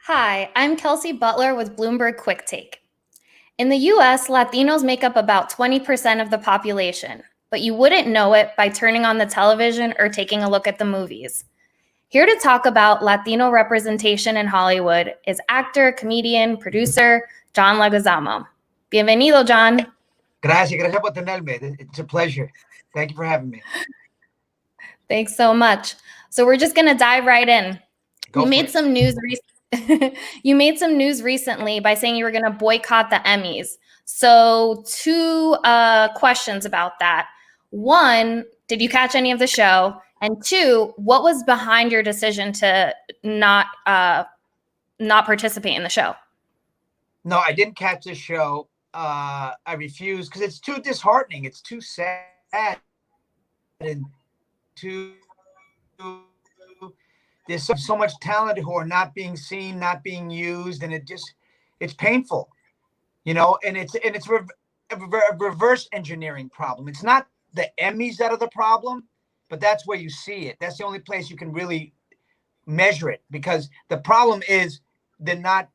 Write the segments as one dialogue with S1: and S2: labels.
S1: Hi, I'm Kelsey Butler with Bloomberg QuickTake. In the US, Latinos make up about 20% of the population, but you wouldn't know it by turning on the television or taking a look at the movies. Here to talk about Latino representation in Hollywood is actor, comedian, producer John Leguizamo. Bienvenido, John.
S2: Gracias por tenerme. It's a pleasure. Thank you for having me.
S1: Thanks so much. So we're just going to dive right in.
S2: Go
S1: You
S2: for
S1: made
S2: it.
S1: some news you made some news recently by saying you were going to boycott the Emmys. So two questions about that. One, did you catch any of the show? And two, what was behind your decision to not participate in the show?
S2: No, I didn't catch the show. I refused because it's too disheartening. It's too sad and too. There's so much talent who are not being seen, not being used, and it's painful, And it's reverse engineering problem. It's not the Emmys that are the problem, but that's where you see it. That's the only place you can really measure it, because the problem is they're not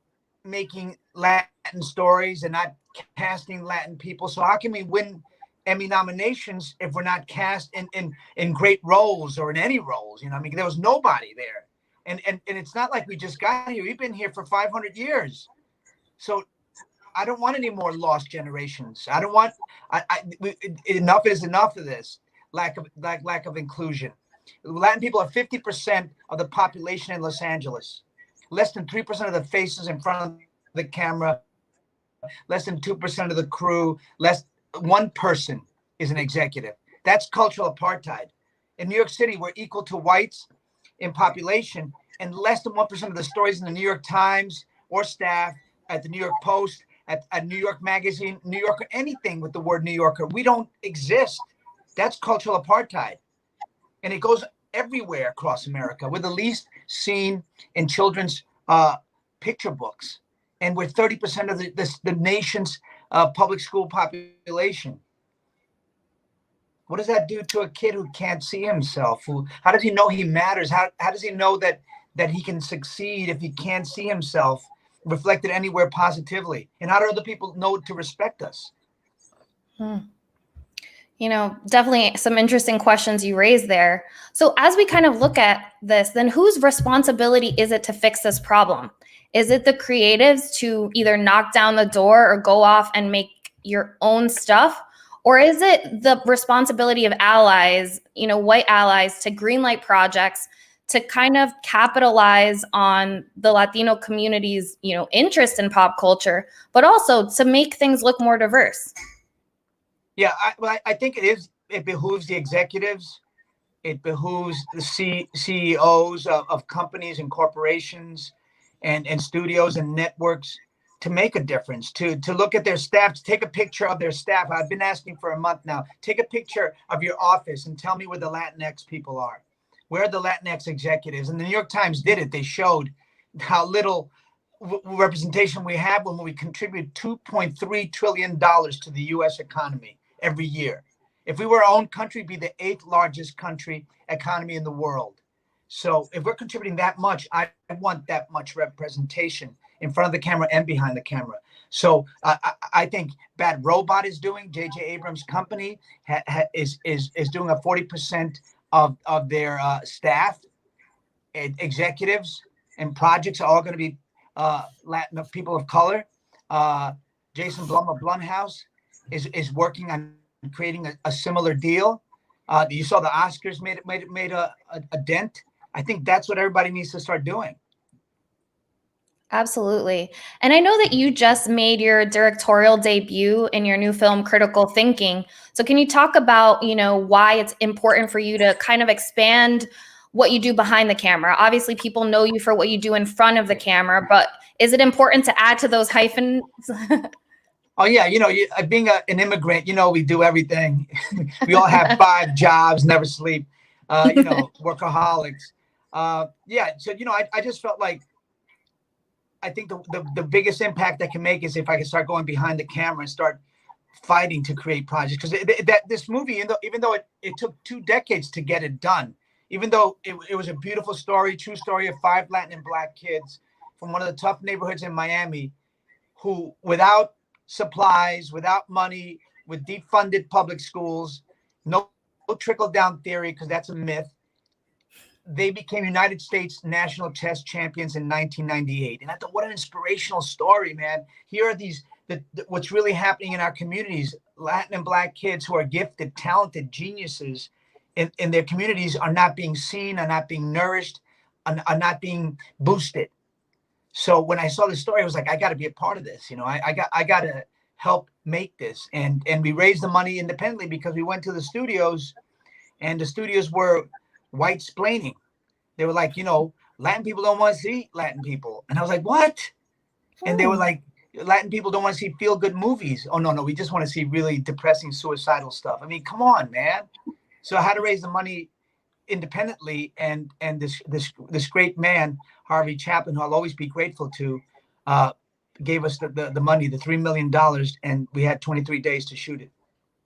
S2: making Latin stories and not casting Latin people. So how can we win Emmy nominations if we're not cast in great roles or in any roles? I mean, there was nobody there. And it's not like we just got here. We've been here for 500 years. So I don't want any more lost generations. I don't want enough is enough of this lack of inclusion. Latin people are 50% of the population in Los Angeles. Less than 3% of the faces in front of the camera. Less than 2% of the crew. One person is an executive. That's cultural apartheid. In New York City, we're equal to whites in population, and less than 1% of the stories in the New York Times or staff at the New York Post, at New York Magazine, New Yorker, anything with the word New Yorker. We don't exist. That's cultural apartheid. And it goes everywhere across America. We're the least seen in children's picture books. And we're 30% of the nation's public school population. What does that do to a kid who can't see himself? How does he know he matters? How does he know that he can succeed if he can't see himself reflected anywhere positively? And how do other people know to respect us?
S1: Definitely some interesting questions you raised there. So as we kind of look at this, then whose responsibility is it to fix this problem? Is it the creatives to either knock down the door or go off and make your own stuff? Or is it the responsibility of allies, white allies, to greenlight projects to kind of capitalize on the Latino community's, interest in pop culture, but also to make things look more diverse?
S2: Yeah, I think it behooves the executives. It behooves the CEOs of companies and corporations and studios and networks to make a difference, to look at their staff, to take a picture of their staff. I've been asking for a month now. Take a picture of your office and tell me where the Latinx people are. Where are the Latinx executives? And the New York Times did it. They showed how little representation we have when we contribute $2.3 trillion to the U.S. economy every year. If we were our own country, it'd be the 8th largest economy in the world. So if we're contributing that much, I want that much representation in front of the camera and behind the camera. So I think Bad Robot is doing, J.J. Abrams' company is doing a 40% of their staff, executives, and projects are all going to be Latin people of color. Jason Blum of Blumhouse is working on creating a similar deal. You saw the Oscars made a dent. I think that's what everybody needs to start doing.
S1: Absolutely. And I know that you just made your directorial debut in your new film, Critical Thinking. So can you talk about, why it's important for you to kind of expand what you do behind the camera? Obviously, people know you for what you do in front of the camera, but is it important to add to those hyphens?
S2: Oh, yeah. Being an immigrant, we do everything. We all have 5 jobs, never sleep, workaholics. Yeah. So, I just felt like I think the biggest impact I can make is if I can start going behind the camera and start fighting to create projects. Because this movie, even though it took 2 decades to get it done, even though it was a beautiful story, true story of 5 Latin and Black kids from one of the tough neighborhoods in Miami who, without supplies, without money, with defunded public schools, no trickle-down theory, because that's a myth, they became United States national chess champions in 1998. And I thought, what an inspirational story, man. Here are what's really happening in our communities. Latin and Black kids who are gifted, talented geniuses in their communities are not being seen, are not being nourished, are not being boosted. So when I saw the story, I was like, I got to be a part of this. I got to help make this. And we raised the money independently because we went to the studios, and the studios were white-splaining. They were like, Latin people don't want to see Latin people. And I was like, what? And they were like, Latin people don't want to see feel-good movies. Oh, no, we just want to see really depressing, suicidal stuff. I mean, come on, man. So I had to raise the money independently, and this great man, Harvey Chaplin, who I'll always be grateful to, gave us the money, the $3 million, and we had 23 days to shoot it.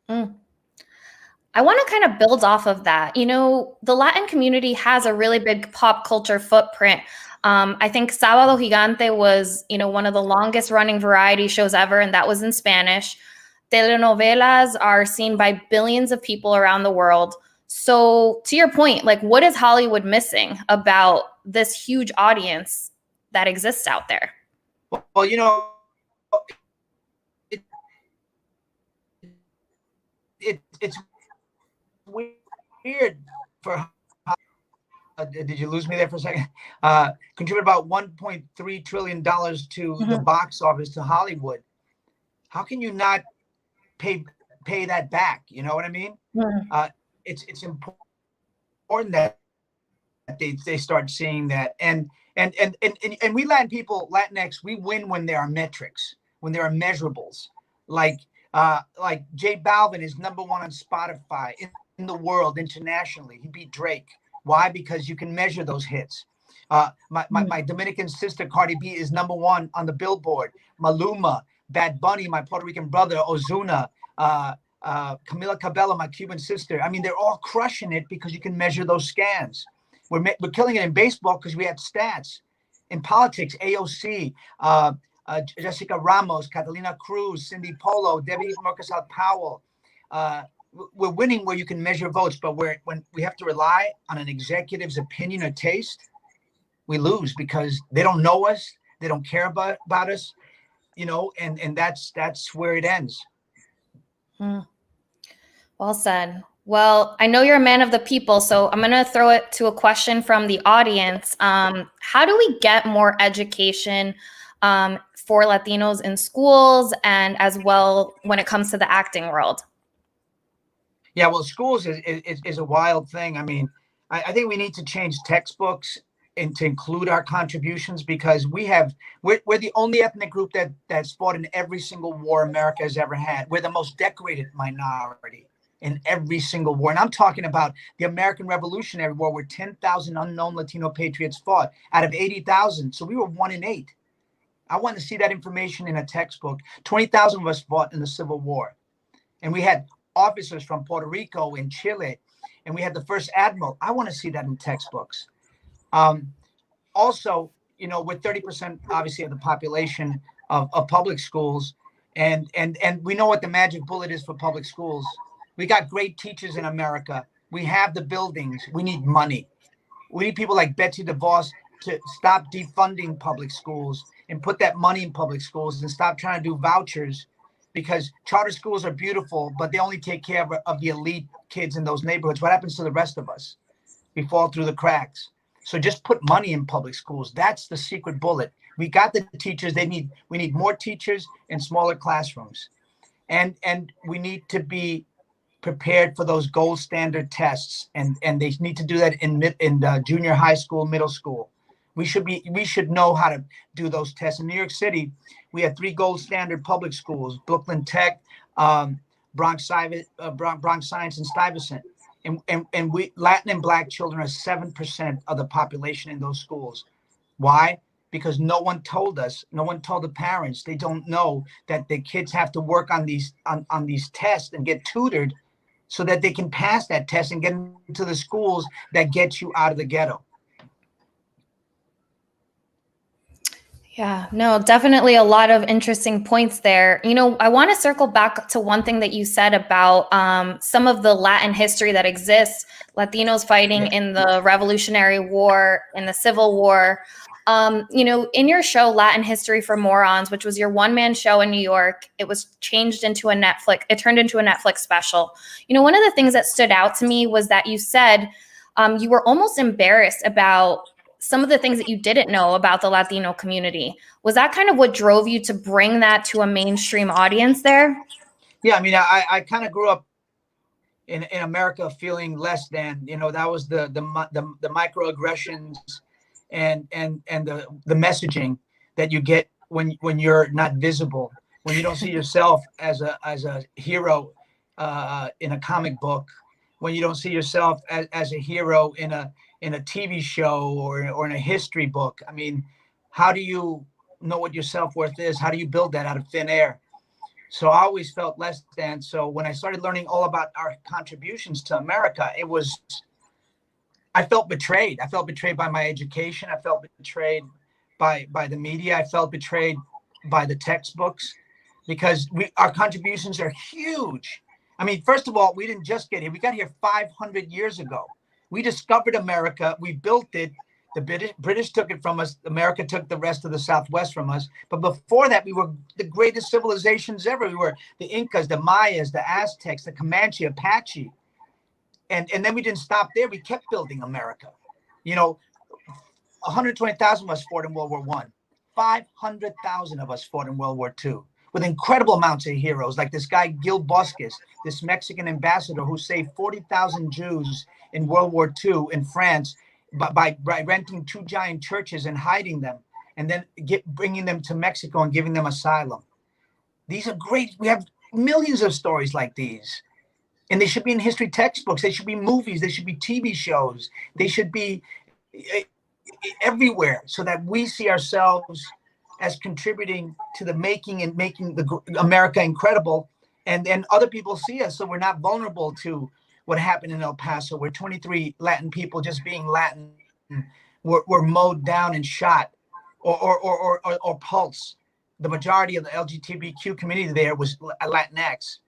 S1: I want to kind of build off of that. The Latin community has a really big pop culture footprint. I think Sábado Gigante was, one of the longest running variety shows ever, and that was in Spanish. Telenovelas are seen by billions of people around the world. So to your point, like, what is Hollywood missing about this huge audience that exists out there?
S2: Well, it's weird for did you lose me there for a second? Contribute about $1.3 trillion to the box office, to Hollywood. How can you not pay that back? You know what I mean? It's important that they start seeing that. And we Latin people, Latinx, we win when there are metrics, when there are measurables. Like J Balvin is #1 on Spotify in the world internationally. He beat Drake. Why? Because you can measure those hits. My Dominican sister Cardi B is #1 on the Billboard. Maluma, Bad Bunny, my Puerto Rican brother Ozuna, Camila Cabello, my Cuban sister. I mean, they're all crushing it because you can measure those scans. We're killing it in baseball because we have stats. In politics, AOC, Jessica Ramos, Catalina Cruz, Cindy Polo, Debbie Mercasal Powell. We're winning where you can measure votes, but when we have to rely on an executive's opinion or taste, we lose because they don't know us, they don't care about us, and that's where it ends.
S1: Well said. Well, I know you're a man of the people, so I'm going to throw it to a question from the audience. How do we get more education for Latinos in schools, and as well when it comes to the acting world?
S2: Yeah, well, schools is a wild thing. I mean, I think we need to change textbooks and to include our contributions, because we're the only ethnic group that's fought in every single war America has ever had. We're the most decorated minority in every single war. And I'm talking about the American Revolutionary War, where 10,000 unknown Latino patriots fought out of 80,000. So we were 1 in 8. I want to see that information in a textbook. 20,000 of us fought in the Civil War. And we had officers from Puerto Rico and Chile, and we had the first admiral. I want to see that in textbooks. Also, we're 30% obviously of the population of public schools, and we know what the magic bullet is for public schools. We got great teachers in America. We have the buildings. We need money. We need people like Betsy DeVos to stop defunding public schools and put that money in public schools and stop trying to do vouchers, because charter schools are beautiful, but they only take care of the elite kids in those neighborhoods. What happens to the rest of us? We fall through the cracks. So just put money in public schools. That's the secret bullet. We got the teachers. We need more teachers and smaller classrooms. And we need to be prepared for those gold standard tests. And they need to do that in junior high school, middle school. We should know how to do those tests. In New York City, we have 3 gold standard public schools: Brooklyn Tech, Bronx Science, and Stuyvesant. And we Latin and Black children are 7% of the population in those schools. Why? Because no one told us. No one told the parents. They don't know that the kids have to work on these tests and get tutored so that they can pass that test and get into the schools that get you out of the ghetto.
S1: Yeah, no, definitely a lot of interesting points there. I want to circle back to one thing that you said about some of the Latin history that exists, Latinos fighting
S2: Yeah.
S1: in the Revolutionary War, in the Civil War. In your show, Latin History for Morons, which was your one-man show in New York, it was changed into it turned into a Netflix special. One of the things that stood out to me was that you said you were almost embarrassed about some of the things that you didn't know about the Latino community. Was that kind of what drove you to bring that to a mainstream audience there?
S2: Yeah, I mean, I kind of grew up in America feeling less than, that was the microaggressions and the messaging that you get when you're not visible, when you don't see yourself as a hero in a comic book, when you don't see yourself as a hero in a TV show or in a history book. I mean, how do you know what your self-worth is? How do you build that out of thin air? So I always felt less than. So when I started learning all about our contributions to America, I felt betrayed. I felt betrayed by my education. I felt betrayed by the media. I felt betrayed by the textbooks, because our contributions are huge. I mean, first of all, we didn't just get here. We got here 500 years ago. We discovered America. We built it. The British took it from us. America took the rest of the Southwest from us. But before that, we were the greatest civilizations ever. We were the Incas, the Mayas, the Aztecs, the Comanche, Apache. And then we didn't stop there. We kept building America. 120,000 of us fought in World War I. 500,000 of us fought in World War II, with incredible amounts of heroes, like this guy Gil Bosques, this Mexican ambassador who saved 40,000 Jews in World War II in France by renting 2 giant churches and hiding them, and then bringing them to Mexico and giving them asylum. These are great. We have millions of stories like these, and they should be in history textbooks. They should be movies. They should be TV shows. They should be everywhere, so that we see ourselves as contributing to the making the America incredible, and then other people see us, so we're not vulnerable to what happened in El Paso, where 23 Latin people, just being Latin, were mowed down and shot, or Pulse. The majority of the LGBTQ community there was Latinx.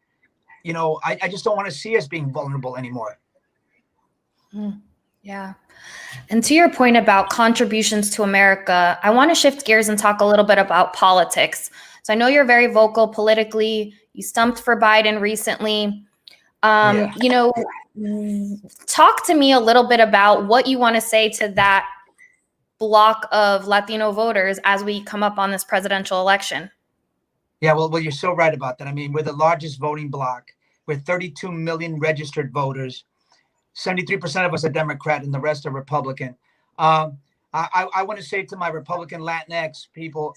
S2: I just don't want to see us being vulnerable anymore.
S1: Yeah. And to your point about contributions to America, I want to shift gears and talk a little bit about politics. So I know you're very vocal politically. You stumped for Biden recently.
S2: Yeah.
S1: Talk to me a little bit about what you want to say to that block of Latino voters as we come up on this presidential election.
S2: Yeah, well, you're so right about that. I mean, we're the largest voting bloc. We're 32 million registered voters. 73% of us are Democrat and the rest are Republican. I want to say to my Republican Latinx people,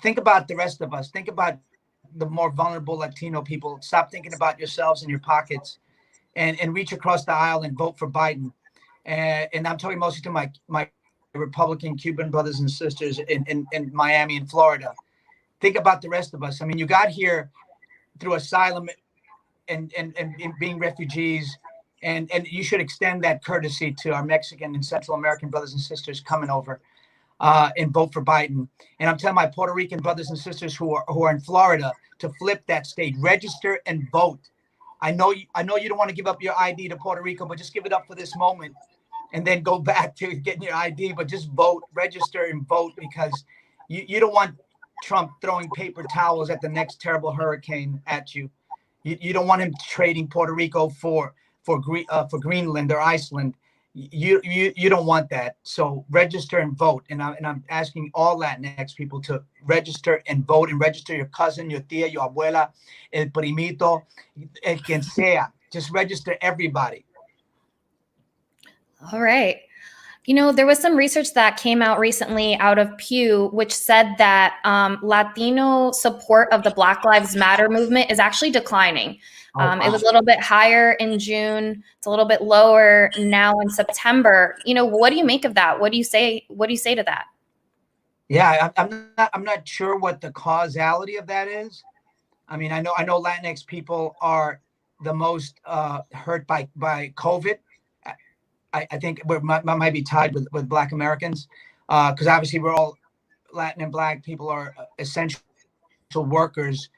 S2: think about the rest of us. Think about the more vulnerable Latino people. Stop thinking about yourselves and your pockets, and reach across the aisle and vote for Biden. And I'm talking mostly to my Republican Cuban brothers and sisters in Miami and Florida. Think about the rest of us. I mean, you got here through asylum and being refugees. And you should extend that courtesy to our Mexican and Central American brothers and sisters coming over and vote for Biden. And I'm telling my Puerto Rican brothers and sisters who are in Florida to flip that state, register and vote. I know you don't want to give up your ID to Puerto Rico, but just give it up for this moment and then go back to getting your ID. But just vote, register and vote, because you don't want Trump throwing paper towels at the next terrible hurricane at you. You don't want him trading Puerto Rico for Greenland or Iceland. You don't want that. So register and vote. And I'm asking all Latinx people to register and vote, and register your cousin, your tia, your abuela, el primito, el quien sea. Just register everybody.
S1: All right. There was some research that came out recently out of Pew, which said that Latino support of the Black Lives Matter movement is actually declining.
S2: Wow.
S1: It was a little bit higher in June. It's a little bit lower now in September. What do you make of that? What do you say? What do you say to that?
S2: Yeah, I'm not sure what the causality of that is. I mean, I know Latinx people are the most hurt by COVID. I think we might be tied with Black Americans, because obviously we're all Latin and Black people are essential workers,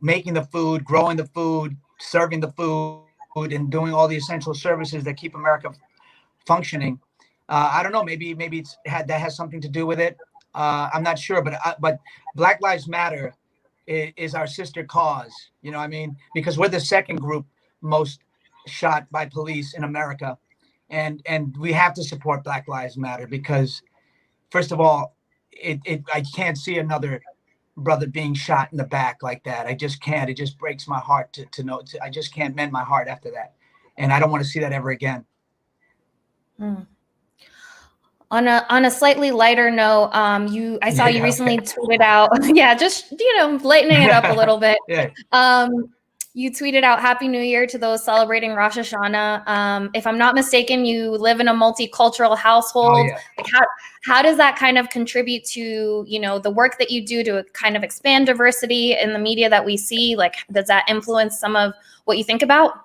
S2: making the food, growing the food, serving the food, and doing all the essential services that keep America functioning. I don't know. Maybe that has something to do with it. I'm not sure, but Black Lives Matter is our sister cause. You know what I mean? Because we're the second group most shot by police in America, and we have to support Black Lives Matter because, first of all, I can't see another brother being shot in the back like that. I just can't. It just breaks my heart to know. I just can't mend my heart after that, and I don't want to see that ever again.
S1: On a slightly lighter note, I saw you recently tweeted out, just lightening it up a little bit. You tweeted out Happy New Year to those celebrating Rosh Hashanah. If I'm not mistaken, you live in a multicultural household. Like how does that kind of contribute to, the work that you do to kind of expand diversity in the media that we see? Like, does that influence some of what you think about?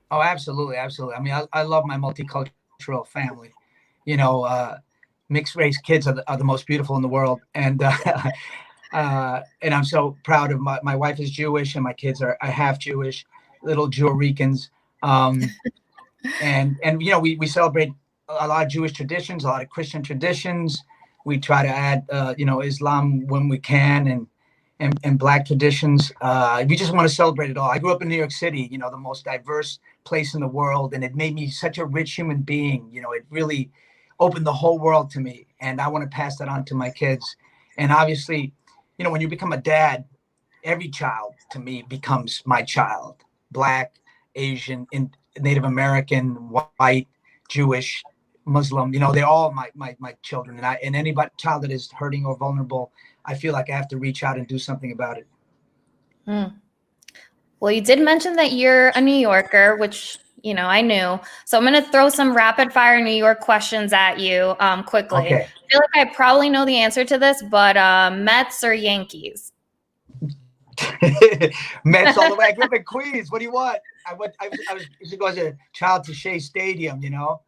S2: Oh, absolutely. Absolutely. I mean, I love my multicultural family. Mixed race kids are the most beautiful in the world. And I'm so proud of my wife is Jewish and my kids are half Jewish, little Jew-Ricans. And we celebrate a lot of Jewish traditions, a lot of Christian traditions. We try to add, Islam when we can and Black traditions. We just want to celebrate it all. I grew up in New York City, the most diverse place in the world. And it made me such a rich human being. It really opened the whole world to me. And I want to pass that on to my kids. And obviously, when you become a dad, every child to me becomes my child. Black, Asian, Native American, white, Jewish, Muslim, they're all my children. And any child that is hurting or vulnerable, I feel like I have to reach out and do something about it.
S1: Well, you did mention that you're a New Yorker, which, I knew. So I'm going to throw some rapid fire New York questions at you quickly.
S2: Okay.
S1: I feel like I probably know the answer to this, but Mets or Yankees?
S2: Mets all the way. I grew up in Queens. What do you want? I used to go as a child to Shea Stadium, Yeah,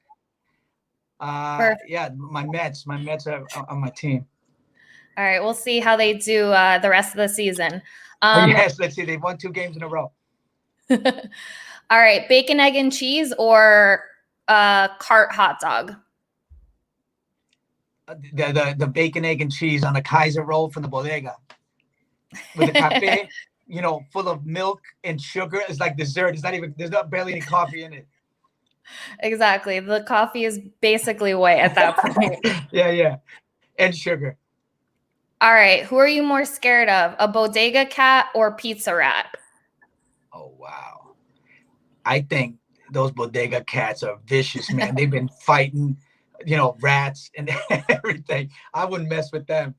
S2: my Mets are on my team.
S1: All right, we'll see how they do the rest of the season.
S2: Yes, let's see. They've won 2 games in a row.
S1: All right, bacon, egg, and cheese or cart hot dog?
S2: The bacon, egg, and cheese on a Kaiser roll from the bodega with a cafe, full of milk and sugar. It's like dessert. There's barely any coffee in it.
S1: Exactly. The coffee is basically white at that point.
S2: Yeah. And sugar.
S1: All right. Who are you more scared of, a bodega cat or pizza rat?
S2: Oh, wow. I think those bodega cats are vicious, man. They've been fighting, rats and everything. I wouldn't mess with them.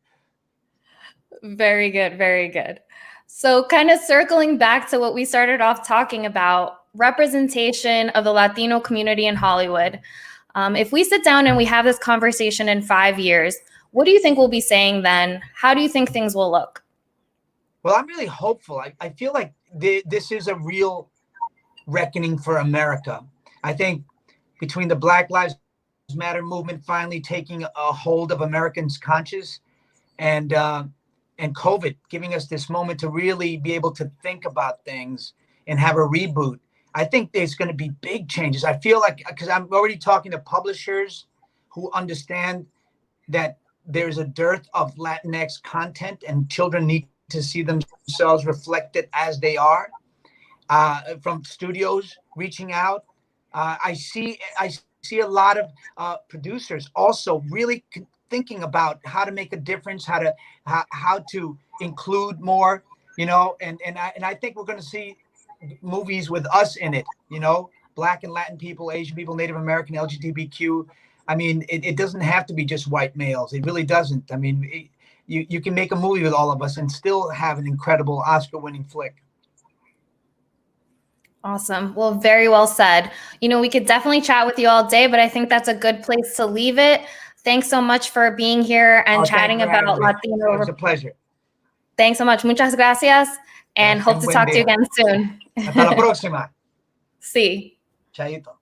S1: Very good. Very good. So kind of circling back to what we started off talking about, representation of the Latino community in Hollywood. If we sit down and we have this conversation in 5 years, what do you think we'll be saying then? How do you think things will look?
S2: Well, I'm really hopeful. I feel like this is a real reckoning for America. I think between the Black Lives Matter movement finally taking a hold of Americans' conscience and COVID giving us this moment to really be able to think about things and have a reboot, I think there's going to be big changes. I feel like, because I'm already talking to publishers who understand that there's a dearth of Latinx content and children need to see themselves reflected as they are. From studios reaching out, I see a lot of producers also really thinking about how to make a difference, how to include more, and I think we're going to see movies with us in it, Black and Latin people, Asian people, Native American, LGBTQ. I mean, it doesn't have to be just white males. It really doesn't. I mean, you can make a movie with all of us and still have an incredible Oscar-winning flick.
S1: Awesome. Well, very well said. We could definitely chat with you all day, but I think that's a good place to leave it. Thanks so much for being here and chatting about Latino.
S2: It was a pleasure.
S1: Thanks so much. Muchas gracias. And hope to talk to you again soon.
S2: Hasta la próxima.
S1: Sí.
S2: Chaito.